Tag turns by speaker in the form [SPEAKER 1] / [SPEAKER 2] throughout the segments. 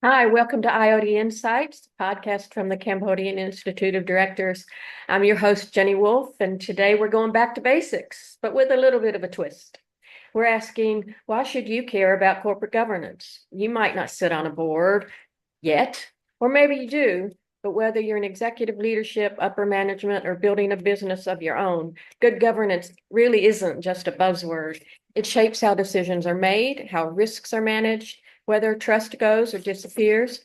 [SPEAKER 1] Hi, welcome to IoT Insights, a podcast from the Cambodian Institute of Directors. I'm your host, Jenny Wolfe, and today we're going back to basics, but with a little bit of a twist. We're asking, why should you care about corporate governance? You might not sit on a board yet, or maybe you do, but whether you're in executive leadership, upper management, or building a business of your own, good governance really isn't just a buzzword. It shapes how decisions are made, how risks are managed, whether trust goes or disappears.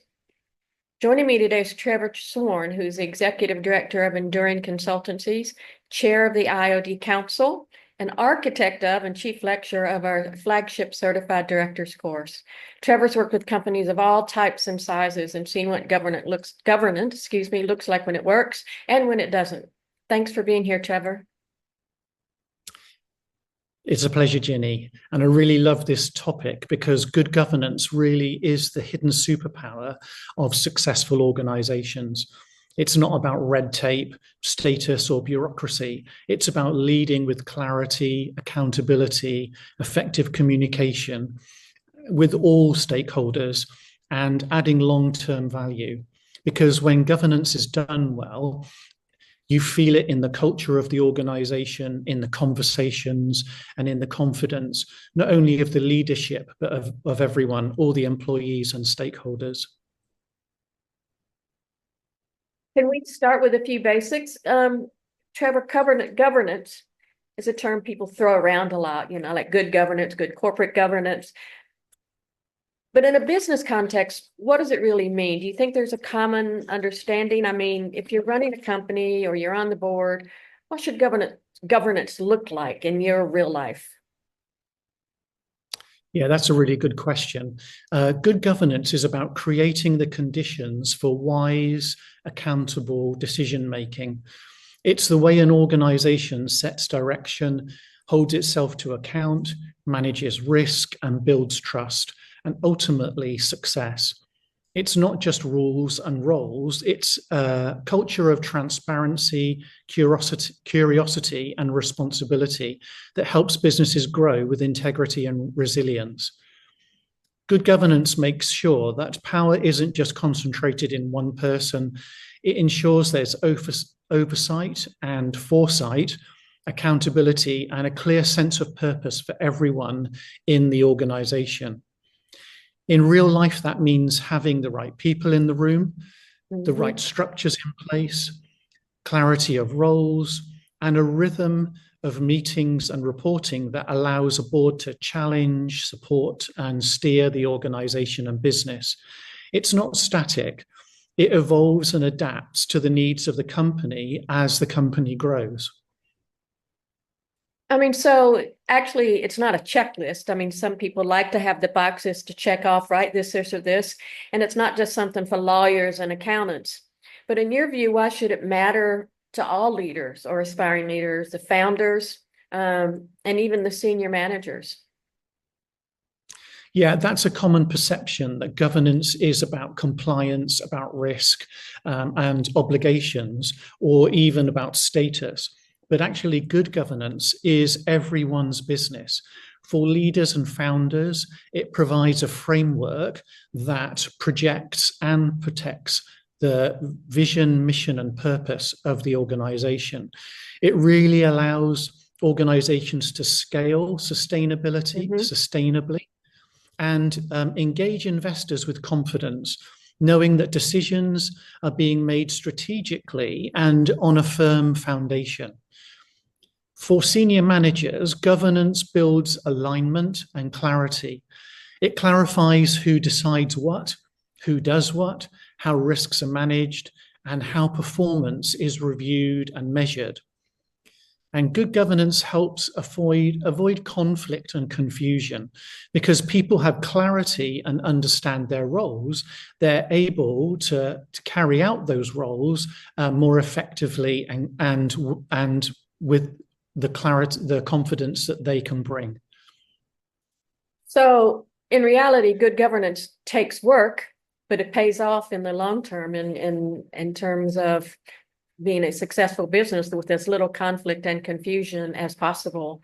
[SPEAKER 1] Joining me today is Trevor Sworn, who's the Executive Director of Enduring Consultancies, Chair of the IoT Council, and architect of and chief lecturer of our flagship Certified Directors course. Trevor's worked with companies of all types and sizes and seen what governance looks like when it works and when it doesn't. Thanks for being here, Trevor.
[SPEAKER 2] It's a pleasure, Jenny. And I really love this topic because good governance really is the hidden superpower of successful organizations. It's not about red tape, status, or bureaucracy. It's about leading with clarity, accountability, effective communication with all stakeholders and adding long-term value. Because when governance is done well, you feel it in the culture of the organization, in the conversations, and in the confidence, not only of the leadership, but of everyone, all the employees and stakeholders.
[SPEAKER 1] Can we start with a few basics? Trevor, governance is a term people throw around a lot, like good governance, good corporate governance. But in a business context, what does it really mean? Do you think there's a common understanding? I mean, if you're running a company or you're on the board, what should governance look like in your real life?
[SPEAKER 2] Yeah, that's a really good question. Good governance is about creating the conditions for wise, accountable decision making. It's the way an organization sets direction, holds itself to account, manages risk, and builds trust, and ultimately success. It's not just rules and roles, it's a culture of transparency, curiosity, and responsibility that helps businesses grow with integrity and resilience. Good governance makes sure that power isn't just concentrated in one person. It ensures there's oversight and foresight, accountability, and a clear sense of purpose for everyone in the organization. In real life, that means having the right people in the room, the right structures in place, clarity of roles, and a rhythm of meetings and reporting that allows a board to challenge, support, and steer the organization and business. It's not static. It evolves and adapts to the needs of the company as the company grows.
[SPEAKER 1] I mean, so actually, it's not a checklist. I mean, some people like to have the boxes to check off, right? This, or this. And it's not just something for lawyers and accountants. But in your view, why should it matter to all leaders or aspiring leaders, the founders, and even the senior managers?
[SPEAKER 2] Yeah, that's a common perception that governance is about compliance, about risk, and obligations, or even about status. But actually, good governance is everyone's business. For leaders and founders, it provides a framework that projects and protects the vision, mission, and purpose of the organization. It really allows organizations to scale sustainably, and engage investors with confidence, knowing that decisions are being made strategically and on a firm foundation. For senior managers, governance builds alignment and clarity. It clarifies who decides what, who does what, how risks are managed, and how performance is reviewed and measured. And good governance helps avoid conflict and confusion because people have clarity and understand their roles. They're able to carry out those roles more effectively and with the clarity, the confidence that they can bring.
[SPEAKER 1] So in reality, good governance takes work, but it pays off in the long term in terms of being a successful business with as little conflict and confusion as possible.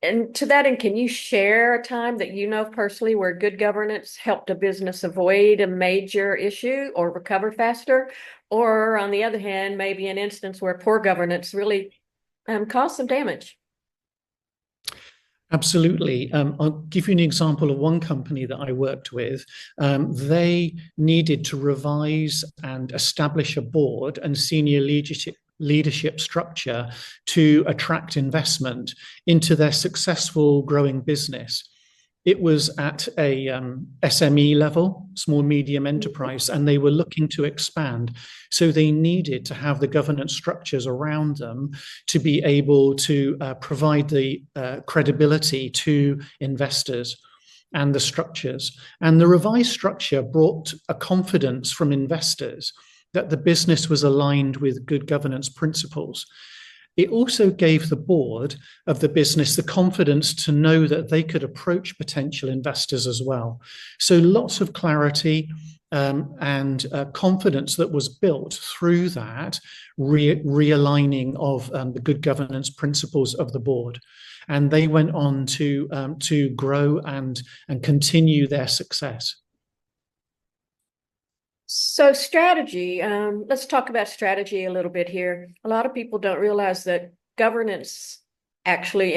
[SPEAKER 1] And to that end, can you share a time that you know personally where good governance helped a business avoid a major issue or recover faster? Or on the other hand, maybe an instance where poor governance really caused some damage?
[SPEAKER 2] Absolutely. I'll give you an example of one company that I worked with. They needed to revise and establish a board and senior leadership structure to attract investment into their successful growing business. It was at a SME level, small medium enterprise, and they were looking to expand. So they needed to have the governance structures around them to be able to provide the credibility to investors and the structures. And the revised structure brought a confidence from investors that the business was aligned with good governance principles. It also gave the board of the business the confidence to know that they could approach potential investors as well. So lots of clarity and confidence that was built through that realigning of the good governance principles of the board. And they went on to grow and continue their success.
[SPEAKER 1] So strategy, let's talk about strategy a little bit here. A lot of people don't realize that good governance actually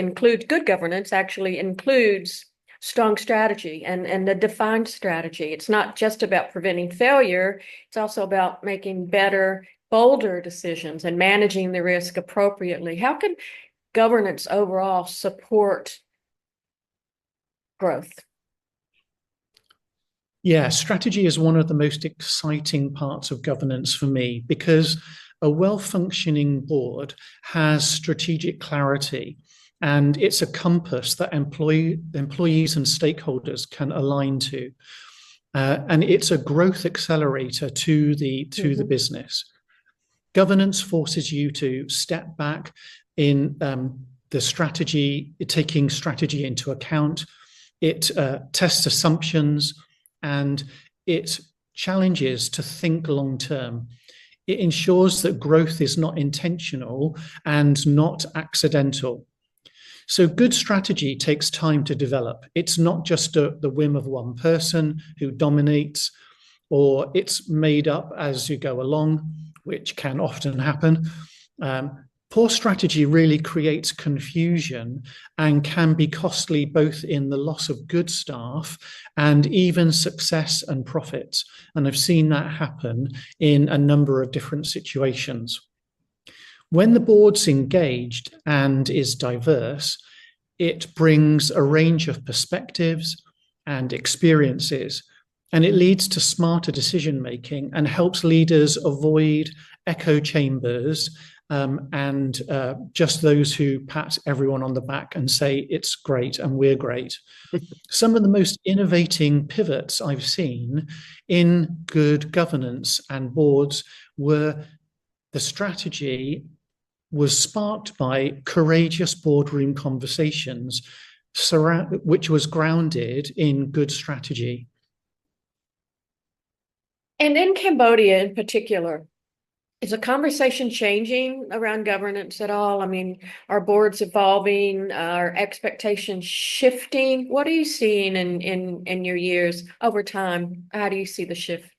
[SPEAKER 1] includes strong strategy and a defined strategy. It's not just about preventing failure. It's also about making better, bolder decisions and managing the risk appropriately. How can governance overall support growth?
[SPEAKER 2] Yeah, strategy is one of the most exciting parts of governance for me because a well-functioning board has strategic clarity and it's a compass that employees and stakeholders can align to. And it's a growth accelerator to the business. Governance forces you to step back in the strategy, taking strategy into account. It tests assumptions and it challenges to think long term. It ensures that growth is not intentional and not accidental. So good strategy takes time to develop. It's not just the whim of one person who dominates, or it's made up as you go along, which can often happen. Poor strategy really creates confusion and can be costly both in the loss of good staff and even success and profits. And I've seen that happen in a number of different situations. When the board's engaged and is diverse, it brings a range of perspectives and experiences, and it leads to smarter decision making and helps leaders avoid echo chambers and just those who pat everyone on the back and say it's great and we're great. Some of the most innovating pivots I've seen in good governance and boards were the strategy was sparked by courageous boardroom conversations, which was grounded in good strategy.
[SPEAKER 1] And in Cambodia in particular, is the conversation changing around governance at all? I mean, are boards evolving? Are expectations shifting? What are you seeing in your years over time? How do you see the shift?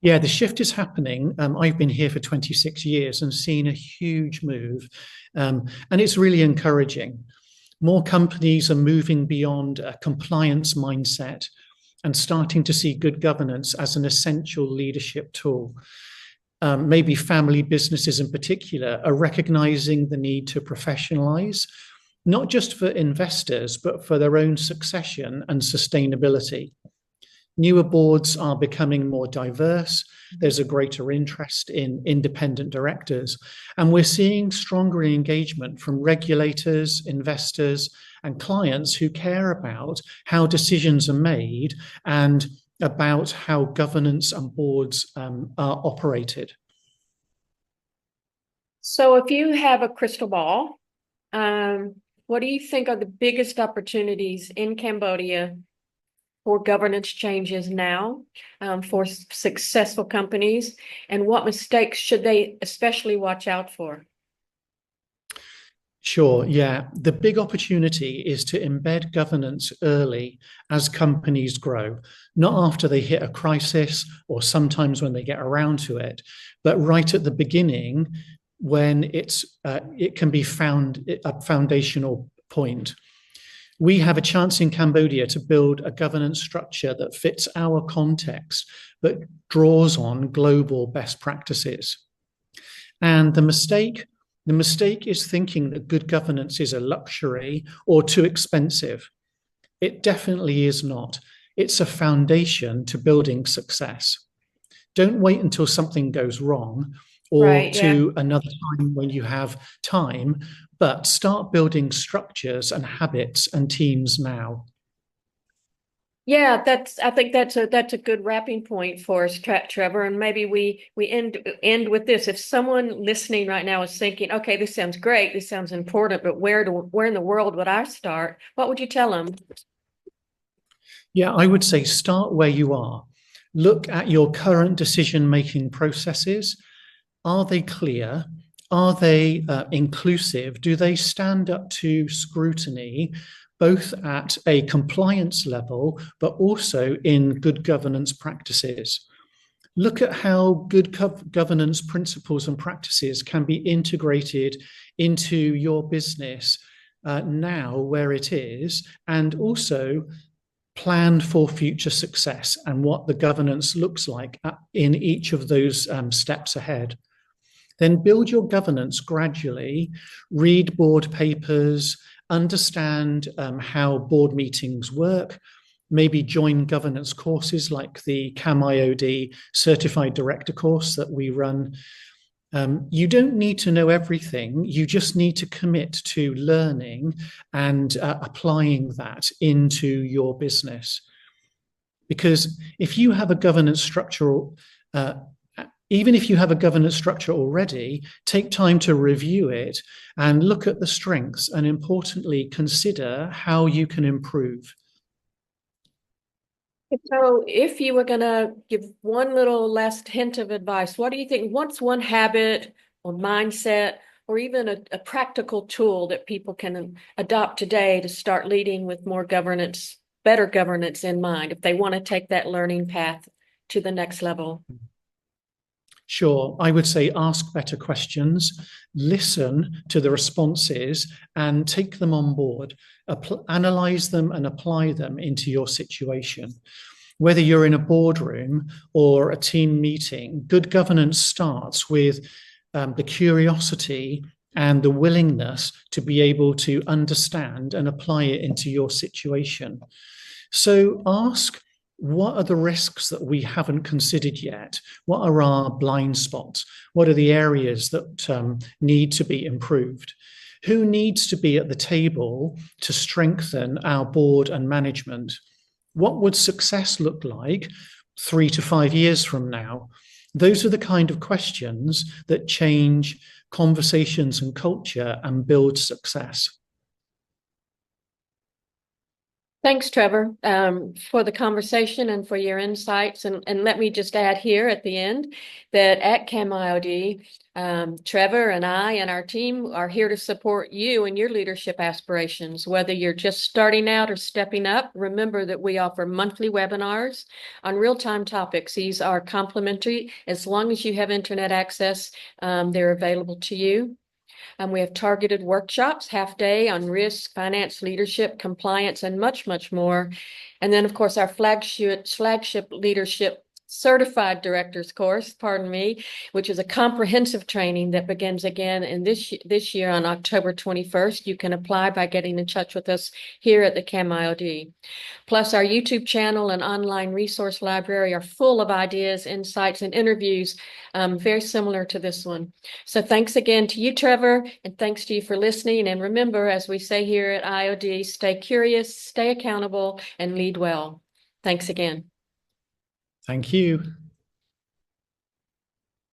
[SPEAKER 2] Yeah, the shift is happening. I've been here for 26 years and seen a huge move. And it's really encouraging. More companies are moving beyond a compliance mindset and starting to see good governance as an essential leadership tool. Maybe family businesses in particular are recognizing the need to professionalize, not just for investors, but for their own succession and sustainability. Newer boards are becoming more diverse. There's a greater interest in independent directors. And we're seeing stronger engagement from regulators, investors, and clients who care about how decisions are made and about how governance and boards are operated.
[SPEAKER 1] So if you have a crystal ball, what do you think are the biggest opportunities in Cambodia for governance changes now, for successful companies, and what mistakes should they especially watch out for?
[SPEAKER 2] Sure, yeah. The big opportunity is to embed governance early as companies grow, not after they hit a crisis or sometimes when they get around to it, but right at the beginning when it can be found a foundational point. We have a chance in Cambodia to build a governance structure that fits our context, but draws on global best practices. And the mistake is thinking that good governance is a luxury or too expensive. It definitely is not. It's a foundation to building success. Don't wait until something goes wrong or
[SPEAKER 1] Right, yeah.
[SPEAKER 2] to another time when you have time, but start building structures and habits and teams now.
[SPEAKER 1] Yeah, I think that's a good wrapping point for us, Trevor. And maybe we end with this. If someone listening right now is thinking, okay, this sounds great, this sounds important, but where in the world would I start? What would you tell them?
[SPEAKER 2] Yeah, I would say start where you are. Look at your current decision making processes. Are they clear? Are they inclusive? Do they stand up to scrutiny, both at a compliance level, but also in good governance practices? Look at how good governance principles and practices can be integrated into your business now, where it is, and also plan for future success and what the governance looks like in each of those steps ahead. Then build your governance gradually, read board papers, understand how board meetings work, maybe join governance courses like the Cam-IoD Certified Director course that we run. You don't need to know everything. You just need to commit to learning and applying that into your business. Because if you have a governance structure, uh, even if you have a governance structure already, take time to review it and look at the strengths and importantly, consider how you can improve.
[SPEAKER 1] So if you were going to give one little last hint of advice, what do you think? What's one habit or mindset or even a practical tool that people can adopt today to start leading with more governance, better governance in mind, if they want to take that learning path to the next level?
[SPEAKER 2] Sure, I would say ask better questions, listen to the responses, and take them on board. Analyze them and apply them into your situation. Whether you're in a boardroom or a team meeting, good governance starts with the curiosity and the willingness to be able to understand and apply it into your situation. So ask, what are the risks that we haven't considered yet? What are our blind spots? What are the areas that need to be improved? Who needs to be at the table to strengthen our board and management? What would success look like 3 to 5 years from now? Those are the kind of questions that change conversations and culture and build success.
[SPEAKER 1] Thanks, Trevor, for the conversation and for your insights. And let me just add here at the end that at Cam-IoD, Trevor and I and our team are here to support you and your leadership aspirations. Whether you're just starting out or stepping up, remember that we offer monthly webinars on real-time topics. These are complimentary. As long as you have internet access, they're available to you. We have targeted workshops, half day on risk, finance, leadership, compliance, and much, much more. And then, of course, our flagship leadership certified directors course, pardon me, which is a comprehensive training that begins again in this year on October 21st. You can apply by getting in touch with us here at the Cam-IoD. Plus, our YouTube channel and online resource library are full of ideas, insights, and interviews very similar to this one. So thanks again to you, Trevor, and thanks to you for listening. And remember, as we say here at IoD, stay curious, stay accountable, and lead well. Thanks again.
[SPEAKER 2] Thank you.